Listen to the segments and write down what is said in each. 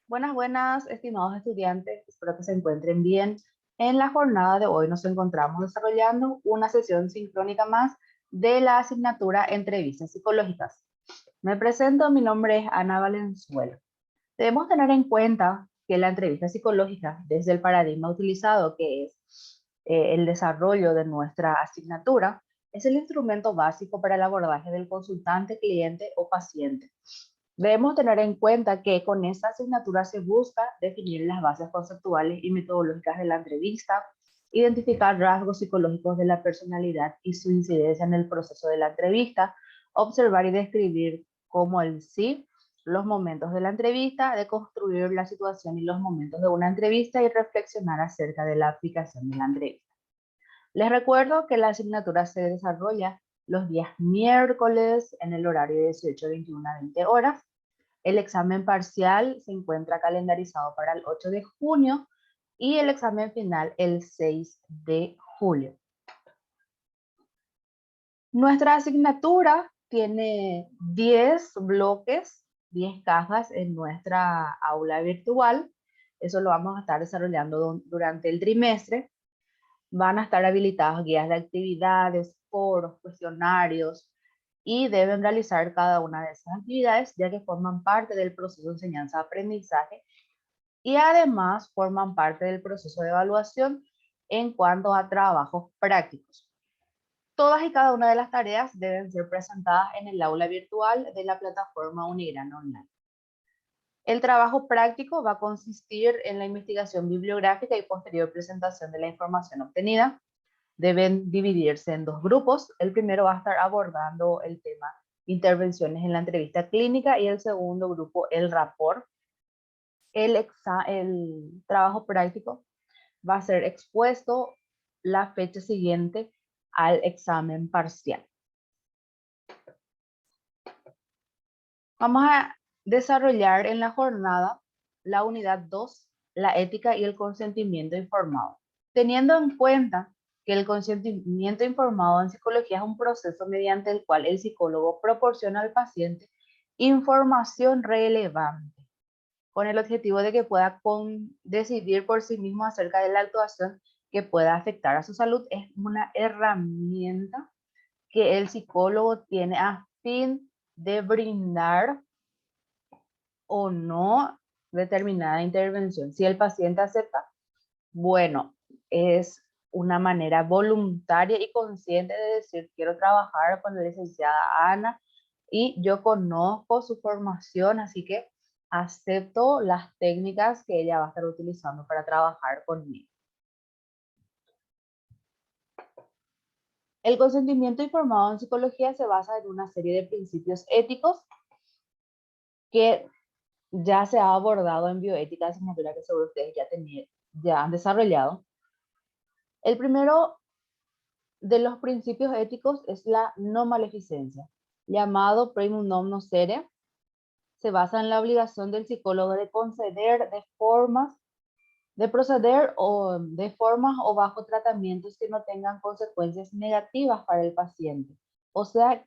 Buenas, buenas, estimados estudiantes. Espero que se encuentren bien. En la jornada de hoy nos encontramos desarrollando una sesión sincrónica más de la asignatura Entrevistas Psicológicas. Me presento, mi nombre es Ana Valenzuela. Debemos tener en cuenta que la entrevista psicológica, desde el paradigma utilizado, que es el desarrollo de nuestra asignatura, es el instrumento básico para el abordaje del consultante, cliente o paciente. Debemos tener en cuenta que con esta asignatura se busca definir las bases conceptuales y metodológicas de la entrevista, identificar rasgos psicológicos de la personalidad y su incidencia en el proceso de la entrevista, observar y describir cómo el sí, los momentos de la entrevista, de construir la situación y los momentos de una entrevista y reflexionar acerca de la aplicación de la entrevista. Les recuerdo que la asignatura se desarrolla los días miércoles en el horario de 18, 21 a 20 horas. El examen parcial se encuentra calendarizado para el 8 de junio y el examen final el 6 de julio. Nuestra asignatura tiene 10 bloques, 10 cajas en nuestra aula virtual. Eso lo vamos a estar desarrollando durante el trimestre. Van a estar habilitados guías de actividades, foros, cuestionarios, y deben realizar cada una de esas actividades ya que forman parte del proceso de enseñanza-aprendizaje y además forman parte del proceso de evaluación en cuanto a trabajos prácticos. Todas y cada una de las tareas deben ser presentadas en el aula virtual de la plataforma Unigran Online. El trabajo práctico va a consistir en la investigación bibliográfica y posterior presentación de la información obtenida. Deben dividirse en dos grupos. El primero va a estar abordando el tema intervenciones en la entrevista clínica y el segundo grupo el rapport. El trabajo práctico va a ser expuesto la fecha siguiente al examen parcial. Vamos a desarrollar en la jornada la unidad 2, la ética y el consentimiento informado. Teniendo en cuenta que el consentimiento informado en psicología es un proceso mediante el cual el psicólogo proporciona al paciente información relevante con el objetivo de que pueda decidir por sí mismo acerca de la actuación que pueda afectar a su salud. Es una herramienta que el psicólogo tiene a fin de brindar o no determinada intervención. Si el paciente acepta, bueno, es una manera voluntaria y consciente de decir, quiero trabajar con la licenciada Ana y yo conozco su formación, así que acepto las técnicas que ella va a estar utilizando para trabajar conmigo. El consentimiento informado en psicología se basa en una serie de principios éticos que ya se ha abordado en bioética, asignatura que seguro ustedes ya han desarrollado. El primero de los principios éticos es la no maleficencia, llamado primum non nocere. Se basa en la obligación del psicólogo de proceder o de formas o bajo tratamientos que no tengan consecuencias negativas para el paciente, o sea,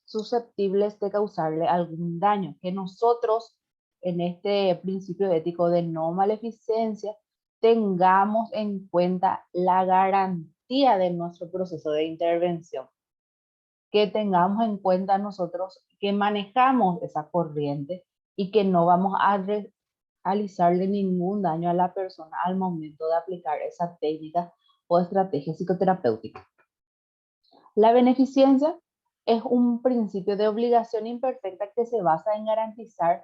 susceptibles de causarle algún daño. Que nosotros, en este principio ético de no maleficencia, tengamos en cuenta la garantía de nuestro proceso de intervención, que tengamos en cuenta nosotros que manejamos esa corriente y que no vamos a realizarle ningún daño a la persona al momento de aplicar esa técnica o estrategia psicoterapéutica. La beneficencia es un principio de obligación imperfecta que se basa en garantizar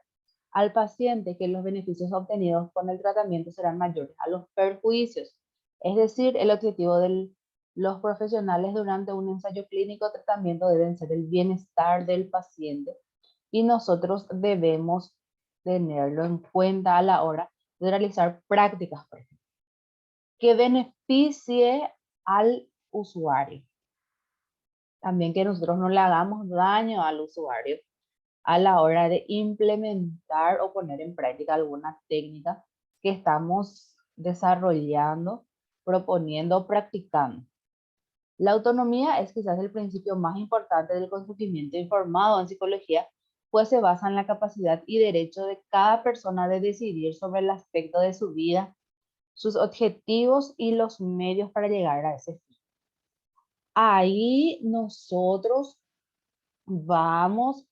al paciente que los beneficios obtenidos con el tratamiento serán mayores a los perjuicios. Es decir, el objetivo de los profesionales durante un ensayo clínico o tratamiento deben ser el bienestar del paciente y nosotros debemos tenerlo en cuenta a la hora de realizar prácticas, por ejemplo, que beneficie al usuario. También que nosotros no le hagamos daño al usuario a la hora de implementar o poner en práctica alguna técnica que estamos desarrollando, proponiendo o practicando. La autonomía es quizás el principio más importante del consentimiento informado en psicología, pues se basa en la capacidad y derecho de cada persona de decidir sobre el aspecto de su vida, sus objetivos y los medios para llegar a ese fin. Ahí nosotros vamos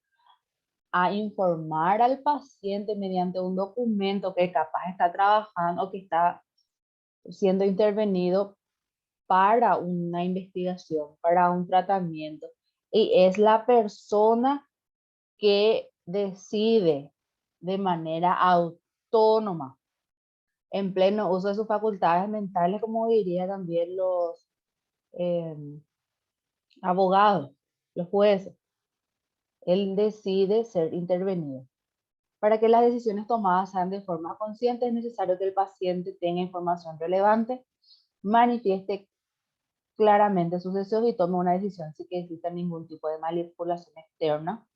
a informar al paciente mediante un documento que capaz está trabajando o que está siendo intervenido para una investigación, para un tratamiento. Y es la persona que decide de manera autónoma, en pleno uso de sus facultades mentales, como diría también los eh, abogados, los jueces. Él decide ser intervenido. Para que las decisiones tomadas sean de forma consciente, es necesario que el paciente tenga información relevante, manifieste claramente sus deseos y tome una decisión sin que exista ningún tipo de manipulación externa.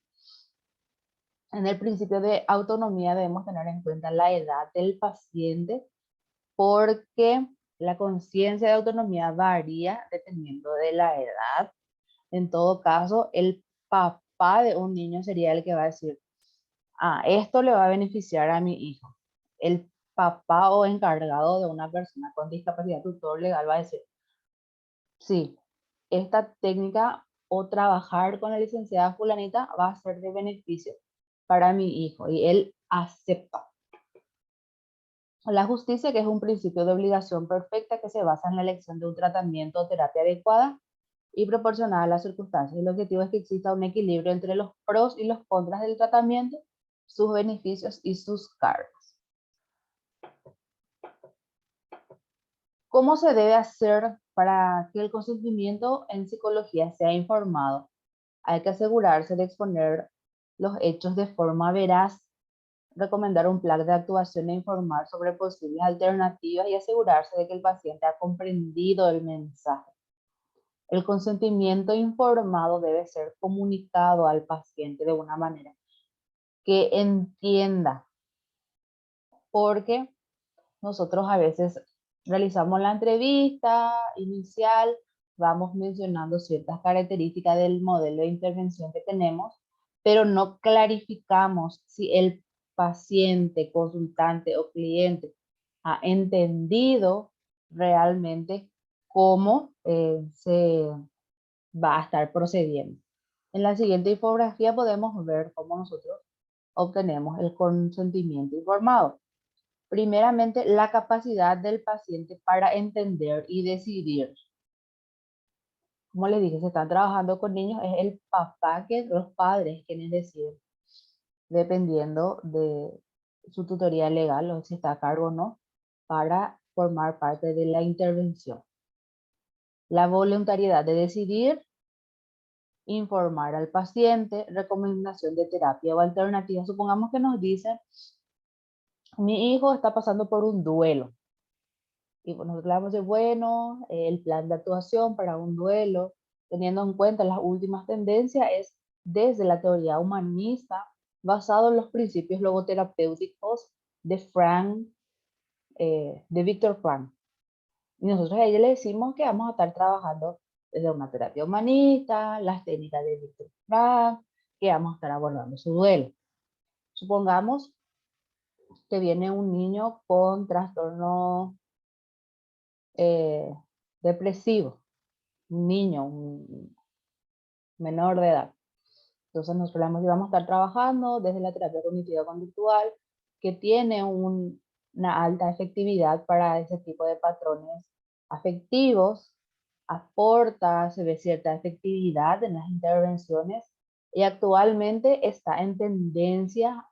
En el principio de autonomía debemos tener en cuenta la edad del paciente porque la conciencia de autonomía varía dependiendo de la edad. En todo caso, el papá de un niño sería el que va a decir, esto le va a beneficiar a mi hijo. El papá o encargado de una persona con discapacidad tutor legal va a decir, sí, esta técnica o trabajar con la licenciada fulanita va a ser de beneficio para mi hijo y él acepta. La justicia, que es un principio de obligación perfecta que se basa en la elección de un tratamiento o terapia adecuada y proporcionada a las circunstancias. El objetivo es que exista un equilibrio entre los pros y los contras del tratamiento, sus beneficios y sus cargas. ¿Cómo se debe hacer para que el consentimiento en psicología sea informado? Hay que asegurarse de exponer los hechos de forma veraz, recomendar un plan de actuación e informar sobre posibles alternativas y asegurarse de que el paciente ha comprendido el mensaje. El consentimiento informado debe ser comunicado al paciente de una manera que entienda, porque nosotros a veces realizamos la entrevista inicial, vamos mencionando ciertas características del modelo de intervención que tenemos, pero no clarificamos si el paciente, consultante o cliente ha entendido realmente cómo se va a estar procediendo. En la siguiente infografía podemos ver cómo nosotros obtenemos el consentimiento informado. Primeramente, la capacidad del paciente para entender y decidir. Como les dije, se están trabajando con niños, es el papá, los padres quienes deciden, dependiendo de su tutoría legal o si está a cargo o no, para formar parte de la intervención. La voluntariedad de decidir, informar al paciente, recomendación de terapia o alternativa. Supongamos que nos dicen, mi hijo está pasando por un duelo. Y nosotros le vamos a decir, bueno, el plan de actuación para un duelo, teniendo en cuenta las últimas tendencias, es desde la teoría humanista, basado en los principios logoterapéuticos de Víctor Frank. Y nosotros a ella le decimos que vamos a estar trabajando desde una terapia humanista, las técnicas de Víctor Frank, que vamos a estar abordando su duelo. Supongamos que viene un niño con trastorno depresivo, un niño, un menor de edad. Entonces nosotros vamos a estar trabajando desde la terapia cognitiva conductual, que tiene una alta efectividad para ese tipo de patrones afectivos, aporta, se ve cierta efectividad en las intervenciones y actualmente está en tendencia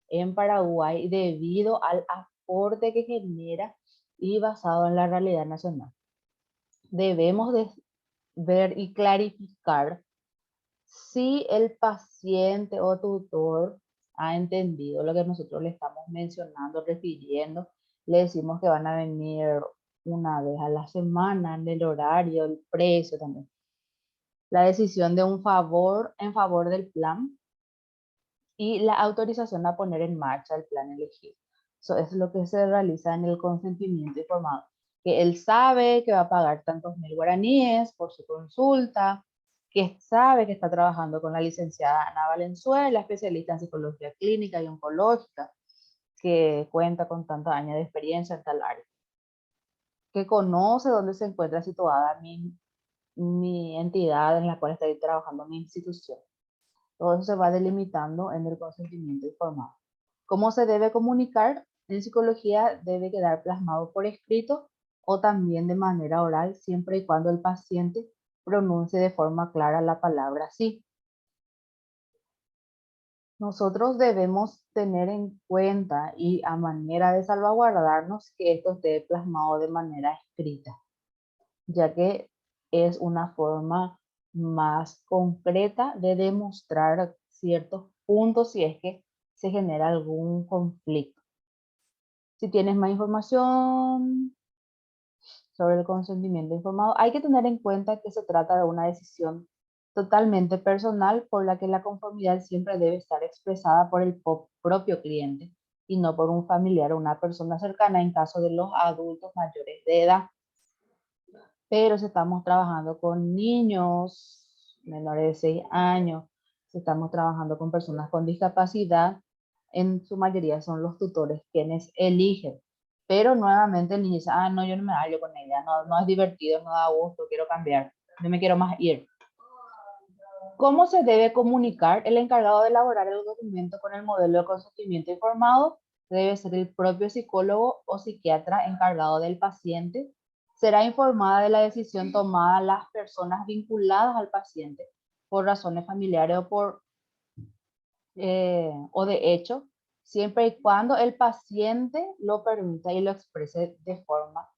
en Paraguay debido al aporte que genera y basado en la realidad nacional. Debemos de ver y clarificar si el paciente o tutor ha entendido lo que nosotros le estamos mencionando, refiriendo. Le decimos que van a venir una vez a la semana, en el horario, el precio también. La decisión de un favor en favor del plan y la autorización a poner en marcha el plan elegido. Eso es lo que se realiza en el consentimiento informado, que él sabe que va a pagar tantos 1000 guaraníes por su consulta, que sabe que está trabajando con la licenciada Ana Valenzuela, especialista en psicología clínica y oncológica, que cuenta con tantos años de experiencia en tal área, que conoce dónde se encuentra situada mi entidad en la cual estoy trabajando, mi institución. Todo eso se va delimitando en el consentimiento informado. ¿Cómo se debe comunicar? En psicología debe quedar plasmado por escrito o también de manera oral, siempre y cuando el paciente pronuncie de forma clara la palabra sí. Nosotros debemos tener en cuenta y a manera de salvaguardarnos que esto esté plasmado de manera escrita, ya que es una forma más concreta de demostrar ciertos puntos si es que se genera algún conflicto. Si tienes más información sobre el consentimiento informado, hay que tener en cuenta que se trata de una decisión totalmente personal por la que la conformidad siempre debe estar expresada por el propio cliente y no por un familiar o una persona cercana en caso de los adultos mayores de edad. Pero si estamos trabajando con niños menores de 6 años, si estamos trabajando con personas con discapacidad, en su mayoría son los tutores quienes eligen. Pero nuevamente el niño dice, ah, no, yo no me hallo con ella, no, no es divertido, no da gusto, quiero cambiar, yo me quiero más ir. ¿Cómo se debe comunicar? El encargado de elaborar el documento con el modelo de consentimiento informado debe ser el propio psicólogo o psiquiatra encargado del paciente. Será informada de la decisión tomada las personas vinculadas al paciente por razones familiares o de hecho, siempre y cuando el paciente lo permita y lo exprese de forma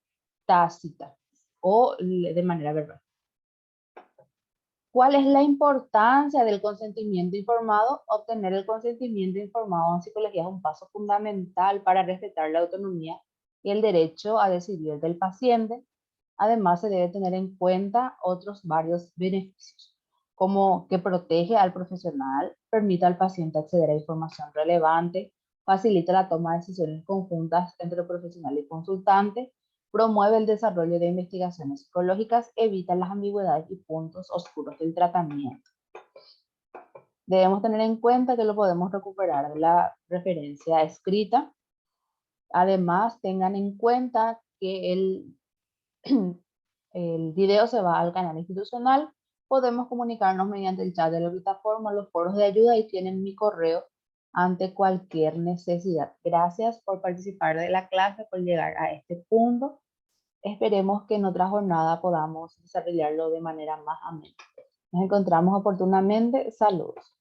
tácita o de manera verbal. ¿Cuál es la importancia del consentimiento informado? Obtener el consentimiento informado en psicología es un paso fundamental para respetar la autonomía y el derecho a decidir del paciente. Además, se debe tener en cuenta otros varios beneficios, como que protege al profesional, permite al paciente acceder a información relevante, facilita la toma de decisiones conjuntas entre el profesional y consultante, promueve el desarrollo de investigaciones psicológicas, evita las ambigüedades y puntos oscuros del tratamiento. Debemos tener en cuenta que lo podemos recuperar de la referencia escrita. Además, tengan en cuenta que el video se va al canal institucional. Podemos comunicarnos mediante el chat de la plataforma, los foros de ayuda y tienen mi correo ante cualquier necesidad. Gracias por participar de la clase, por llegar a este punto. Esperemos que en otra jornada podamos desarrollarlo de manera más amena. Nos encontramos oportunamente. Saludos.